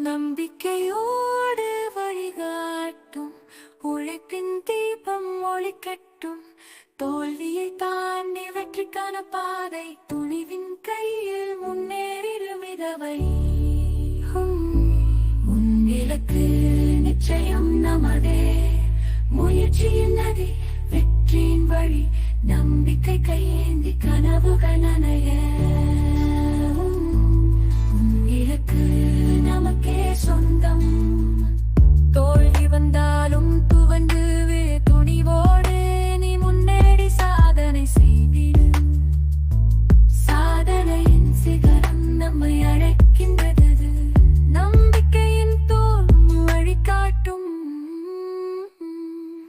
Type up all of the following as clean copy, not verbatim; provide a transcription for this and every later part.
நம்பிக்கையோடு வழிகாட்டும் உழைப்பின் தீபம் ஒளிக்கட்டும். தோல்வியை தாண்டி வெற்றிக்கான பாதை துணிவின் கையில் முன்னேறிடும் இதவை. உன் இலக்கு நிச்சயம் நமதே, முயற்சியின் நதி வெற்றியின் வழி. நம்பிக்கை கையேந்தி கனவுகள் நனைய. உன் இலக்கு நமக்கே சொந்தம். தோல்வி வந்தாலும் துவண்டு துணிவோடு நீ முன்னேறி சாதனை செய்திடு. சாதனையின் சிகரம் நம்மை அழைக்கின்றது. நம்பிக்கையின் தோல் வழிகாட்டும்.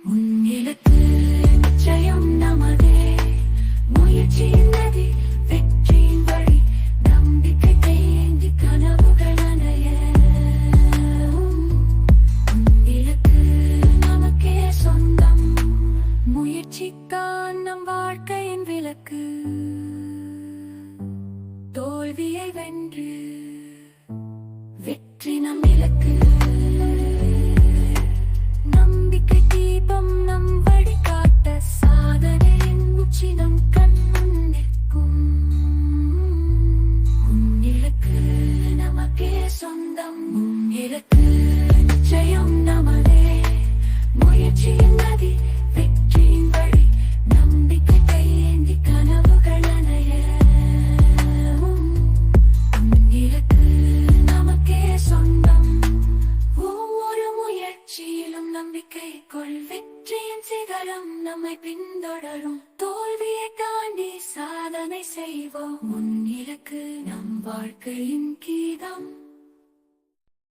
உன் இலக்கு நிச்சயம் நமதே, முயற்சியின் நதி வெற்றியின் வழி. நம்பிக்கை கையேந்தி கனவுகள் நனைய. உன் இலக்கு நமக்கே சொந்தம். முயற்சிக்கான் நம் வாழ்க்கையின் விலக்கு. தோல்வியை வென்று வெற்றி நம் இலக்கு. நம்பிக்கை தீபம் நம் வழிகாட்ட. சாதனையின் உச்சி நம் கண் முன் நிற்கும். உன் இலக்கு நமக்கே சொந்தம். உன் இலக்கு நிச்சயம் நமதே, முயற்சியின் நதி வெற்றியின் வழி. நம்பிக்கை கையேந்தி கனவுகள் நனைய. உன் இலக்கு நமக்கே சொந்தம். ஒவ்வொரு முயற்சியிலும் நம்பிக்கை கொள், வெற்றியின் சிகரம் நம்மை பின்தொடரும். தோல்வியை தாண்டி சாதனை செய்வோம். உன் இலக்கு நம் வாழ்க்கையின் கீதம்.